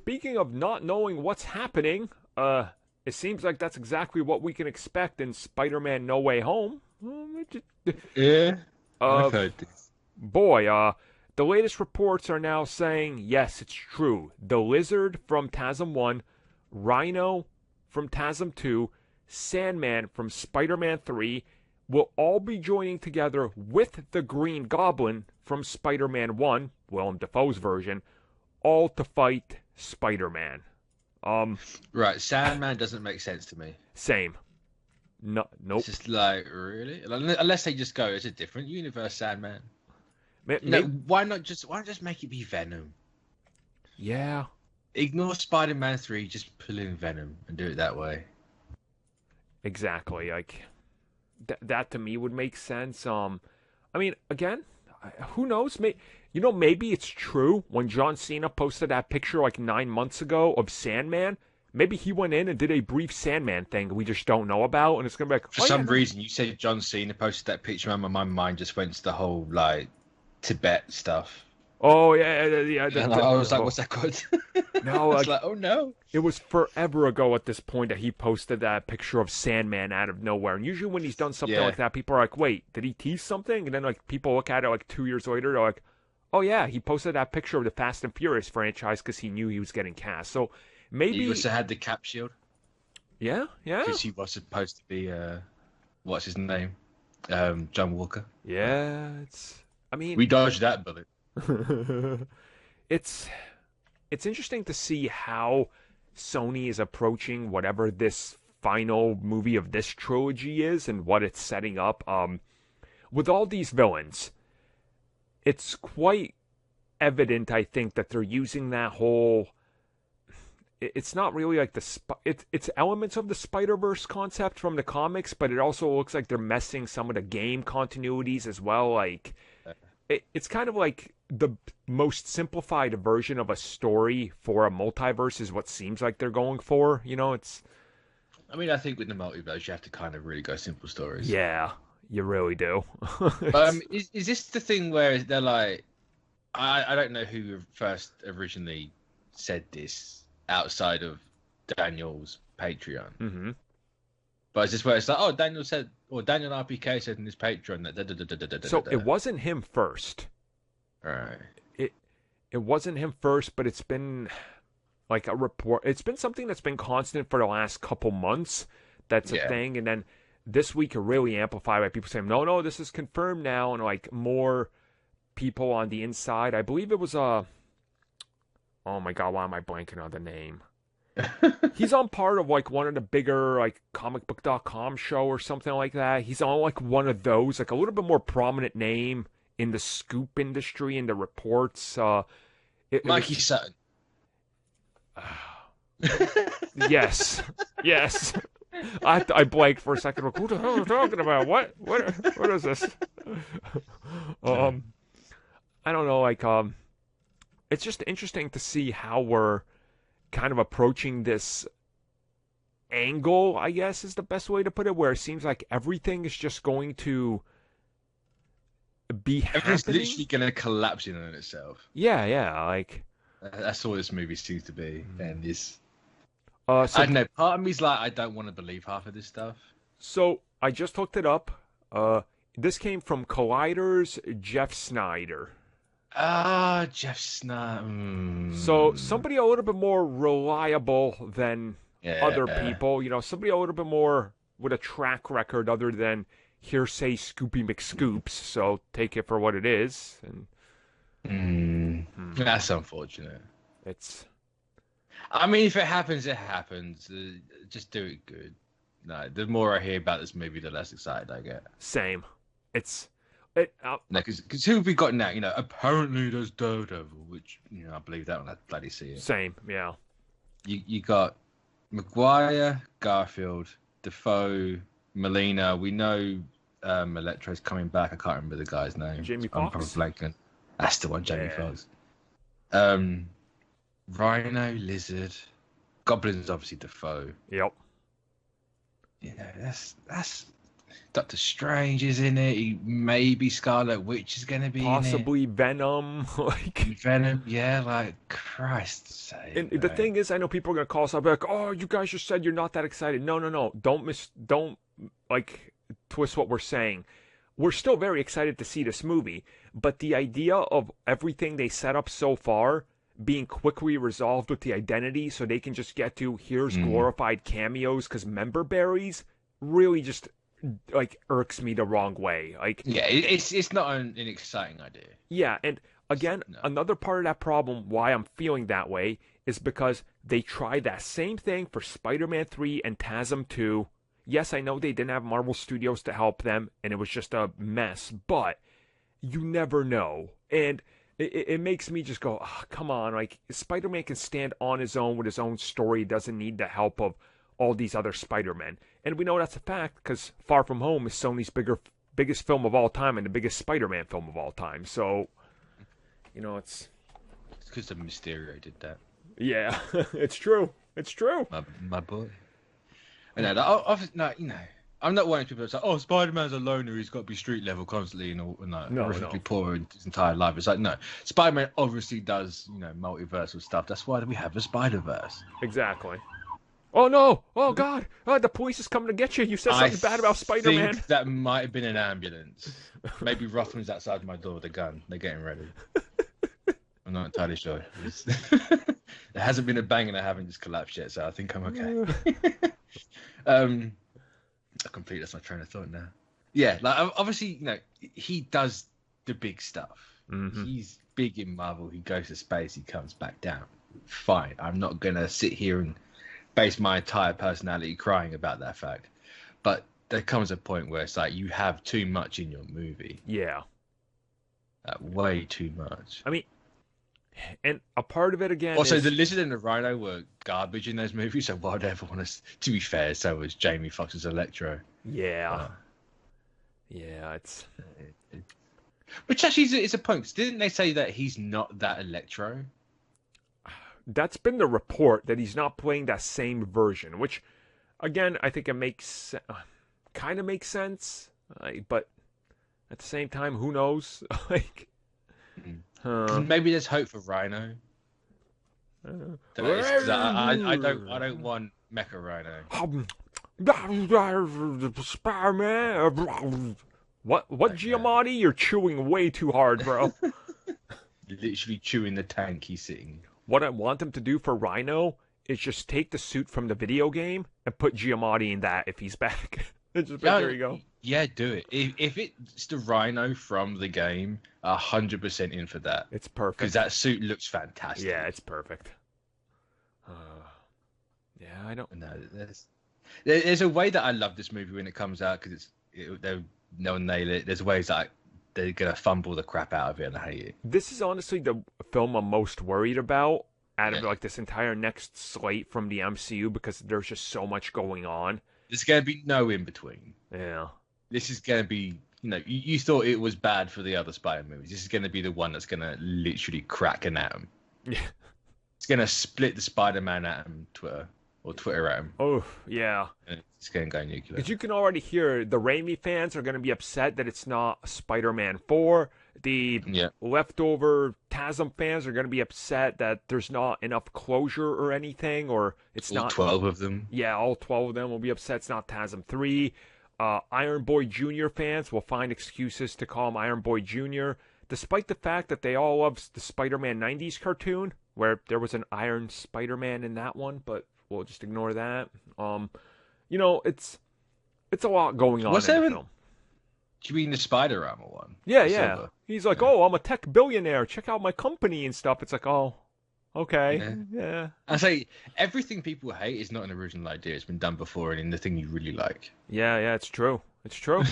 speaking of not knowing what's happening, it seems like that's exactly what we can expect in Spider-Man No Way Home. Yeah, Uh, I've heard this. boy, the latest reports are now saying, yes, it's true. The Lizard from TASM 1, Rhino from TASM 2, Sandman from Spider-Man 3 will all be joining together with the Green Goblin from Spider-Man 1, Willem Dafoe's version, all to fight Spider-Man. Um, Right, Sandman doesn't make sense to me. Same. No, It's nope. just like, really? Unless they just go, it's a different universe, Sandman. Maybe, Why not just make it be Venom? yeah, Ignore Spider-Man 3, just pull in Venom and do it that way. exactly. Like that to me would make sense. I mean, again, who knows? Maybe it's true. When John Cena posted that picture like 9 months ago of Sandman, maybe he went in and did a brief Sandman thing we just don't know about, and it's gonna be like, For oh yeah, some no. reason, you said John Cena posted that picture, and my mind just went to the whole, like, Tibet stuff. Oh yeah. And I was like, No, what's that called? no, It's like like, oh no. it was forever ago at this point that he posted that picture of Sandman out of nowhere. And usually when he's done something Yeah. like that, people are like, wait, did he tease something? And then like people look at it like 2 years later, they're like, oh yeah, he posted that picture of the Fast and Furious franchise because he knew he was getting cast. So He maybe, also had the cap shield, yeah, because he was supposed to be, what's his name? John Walker. yeah. I mean, We dodged that bullet. it's it's interesting to see how Sony is approaching whatever this final movie of this trilogy is and what it's setting up. With all these villains, it's quite evident, I think, that they're using that whole. It's not really like it's elements of the Spider-Verse concept from the comics, but it also looks like they're messing some of the game continuities as well. Like it's kind of like the most simplified version of a story for a multiverse is what seems like they're going for. It's I mean, I think with the multiverse, you have to kind of really go simple stories. yeah, you really do. But It's- is this the thing where they're like, I don't know who first originally said this outside of Daniel's Patreon, Mhm. but it's just where it's like, oh, Daniel said, or Daniel RPK said in his Patreon that So da. it wasn't him first. Right. It it wasn't him first, but it's been like a report. It's been something that's been constant for the last couple months. That's a Yeah. thing, and then this week it really amplified by people saying, "No, this is confirmed now," and like more people on the inside. I believe it was oh my god, why am I blanking on the name? He's on part of like one of the bigger like comicbook.com show or something like that. He's on like one of those, like a little bit more prominent name in the scoop industry in the reports. It Mikey was Sutton. yes, yes. I blanked for a second. Like, who the hell are you talking about? What is this? um, I don't know. Like it's just interesting to see how we're kind of approaching this angle, I guess is the best way to put it, where it seems like everything is just going to be Everything's happening. literally going to collapse in on itself. Yeah, like That's all this movie seems to be, and this. so I don't know. Part of me's like, I don't want to believe half of this stuff. so I just looked it up. This came from Collider's Jeff Snyder. Ah, Jeff Snyder. So somebody a little bit more reliable than other Yeah. people, somebody a little bit more with a track record other than hearsay Scoopy McScoops. So take it for what it is, and That's unfortunate. it's I mean, if it happens, it happens. Just do it good. No, the more I hear about this movie, the less excited I get. same. It's No, because who have we got now? Apparently there's Daredevil, which I believe that when I bloody see it. same. Yeah, You got Maguire, Garfield, Defoe, Molina. We know Electro's coming back. I can't remember the guy's name. Jamie I'm probably Foxx. blanking. That's the one, Jamie Yeah. Foxx. Rhino, Lizard, Goblin's obviously Defoe. yep. That's Doctor Strange is in it. Maybe Scarlet Witch is going to be Possibly Venom. Like in it. Venom, yeah, like, Christ's sake. and the thing is, I know people are gonna call us up like, "Oh, you guys just said you're not that excited." No, no, no. Don't like twist what we're saying. We're still very excited to see this movie, but the idea of everything they set up so far being quickly resolved with the identity, so they can just get to here's glorified cameos because member berries, really just like irks me the wrong way. Like, yeah, it's not an exciting idea. yeah, and again, another part of that problem, why I'm feeling that way, is because they tried that same thing for Spider-Man 3 and TASM 2. Yes, I know they didn't have Marvel Studios to help them, and it was just a mess, but you never know. And it makes me just go, oh, come on, like, Spider-Man can stand on his own with his own story. He doesn't need the help of all these other Spider-Men. And we know that's a fact, because Far From Home is Sony's biggest film of all time and the biggest Spider-Man film of all time. So, you know, it's because of Mysterio did that. Yeah, it's true. It's true. My boy. I know, you know, I'm not one of people that say, "Oh, Spider-Man's a loner. He's got to be street level constantly and horrifically poor in his entire life." It's like, no, Spider-Man obviously does, you know, multiversal stuff. That's why we have a Spider-Verse. Exactly. Oh no! Oh God! Oh, the police is coming to get you. You said something bad about Spider-Man. I think that might have been an ambulance. Maybe Rothman's outside my door with a gun. They're getting ready. I'm not entirely sure. There hasn't been a bang and I haven't just collapsed yet, so I think I'm okay. I completely lost my train of thought now. Yeah, like obviously, you know, he does the big stuff. Mm-hmm. He's big in Marvel. He goes to space. He comes back down. Fine. I'm not gonna sit here and base my entire personality crying about that fact. But there comes a point where it's like you have too much in your movie. Yeah. Way too much. I mean, and a part of it again. Also, the Lizard and the Rhino were garbage in those movies, so why would I ever want to? To be fair, so was Jamie Foxx's Electro. Yeah. Yeah, it's. Which actually is a point. Didn't they say that he's not that Electro? That's been the report, that he's not playing that same version. Which, again, I think it makes kind of makes sense, but at the same time, who knows? Like. Maybe there's hope for Rhino. I don't want Mecha Rhino. Spider-Man. What Giamatti? You're chewing way too hard, bro. Literally chewing the tank he's sitting. What I want them to do for Rhino is just take the suit from the video game and put Giamatti in that if he's back. There you go. Yeah, do it. If it's the Rhino from the game, 100% in for that. It's perfect. Because that suit looks fantastic. Yeah, it's perfect. Yeah, I don't know. There's a way that I love this movie when it comes out because they'll nail it. There's ways that they're gonna fumble the crap out of it, and I hate it. This is honestly the film I'm most worried about out of like this entire next slate from the MCU because there's just so much going on. There's going to be no in between. Yeah. This is going to be, you know, you thought it was bad for the other Spider movies. This is going to be the one that's going to literally crack an atom. Yeah. It's going to split the Spider-Man atom Twitter atom. Oh, yeah. And it's going to go nuclear. Because you can already hear the Raimi fans are going to be upset that it's not Spider-Man 4. The leftover TASM fans are going to be upset that there's not enough closure or anything, or it's all not 12 of them. Yeah, all 12 of them will be upset it's not TASM 3. Iron Boy Jr. fans will find excuses to call him Iron Boy Jr., despite the fact that they all love the Spider-Man 90s cartoon, where there was an Iron Spider-Man in that one, but we'll just ignore that. You know, it's a lot going on in the film. Do you mean the Spider Armor one? Yeah. Silver? He's like, oh, I'm a tech billionaire. Check out my company and stuff. It's like, oh, okay. Yeah. I say everything people hate is not an original idea. It's been done before and in the thing you really like. Yeah, it's true. It's true.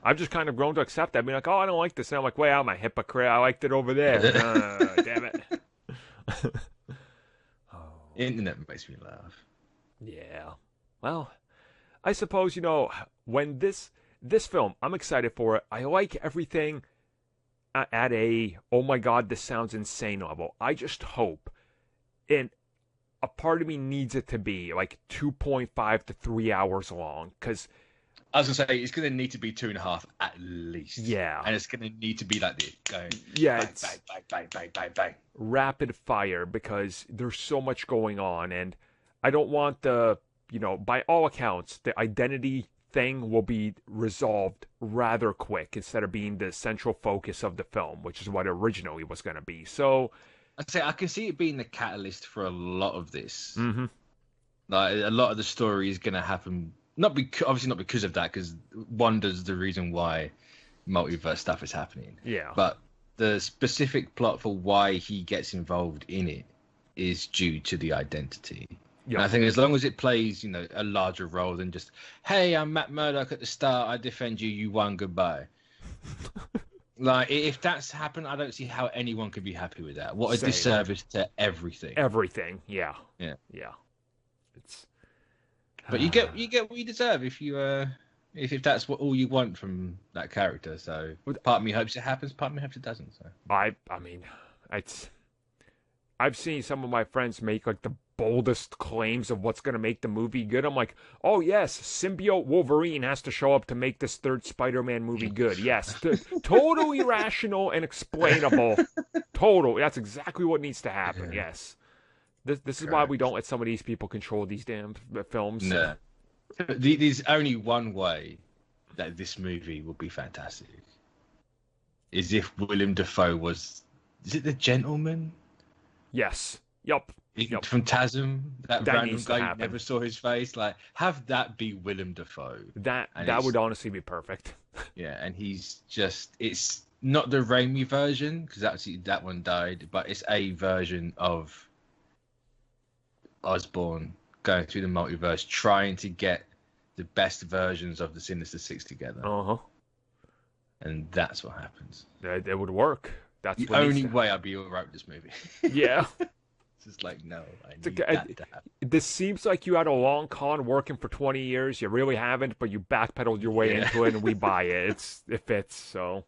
I've just kind of grown to accept that. Being like, oh, I don't like this. And I'm like, wait, I'm a hypocrite. I liked it over there. Damn it. Internet makes me laugh. Yeah. Well, I suppose, you know, when this film, I'm excited for it. I like everything at a, oh my God, this sounds insane level. I just hope, and a part of me needs it to be like 2.5 to 3 hours long, because I was gonna say it's gonna need to be 2.5 at least. Yeah. And it's gonna need to be like this, going Yeah, bang, bang, bang, bang, bang, bang, bang. rapid fire, because there's so much going on, and I don't want by all accounts, the identity thing will be resolved rather quick instead of being the central focus of the film, which is what originally was going to be. So I'd say I can see it being the catalyst for a lot of this. Mm-hmm. Like a lot of the story is going to happen, obviously not because of that, because Wanda's the reason why multiverse stuff is happening. Yeah. But the specific plot for why he gets involved in it is due to the identity. Yeah. And I think as long as it plays, a larger role than just, hey, I'm Matt Murdock at the start, I defend you, you won, goodbye. Like, if that's happened, I don't see how anyone could be happy with that. What a disservice to everything. Everything, yeah. Yeah. Yeah. It's But you get what you deserve if you if that's what all you want from that character. So part of me hopes it happens, part of me hopes it doesn't. So I mean, I've seen some of my friends make like the boldest claims of what's going to make the movie good. I'm like, oh yes, symbiote Wolverine has to show up to make this third Spider-Man movie good. Yes, totally rational and explainable. Totally, that's exactly what needs to happen. Yes, this is why we don't let some of these people control these damn films. No, there's only one way that this movie will be fantastic. Is if Willem Dafoe was, is it the Gentleman? Yes. Yup. From Tasm, that random guy you never saw his face. Like, have that be Willem Dafoe. That would honestly be perfect. Yeah, and he's just, it's not the Raimi version, because actually that one died, but it's a version of Osborn going through the multiverse, trying to get the best versions of the Sinister Six together. Uh-huh. And that's what happens. It would work. That's the only way I'd be alright with this movie. Yeah. It's just like, no, I need that to happen. This seems like you had a long con working for 20 years. You really haven't, but you backpedaled your way into it, and we buy it. It fits, so.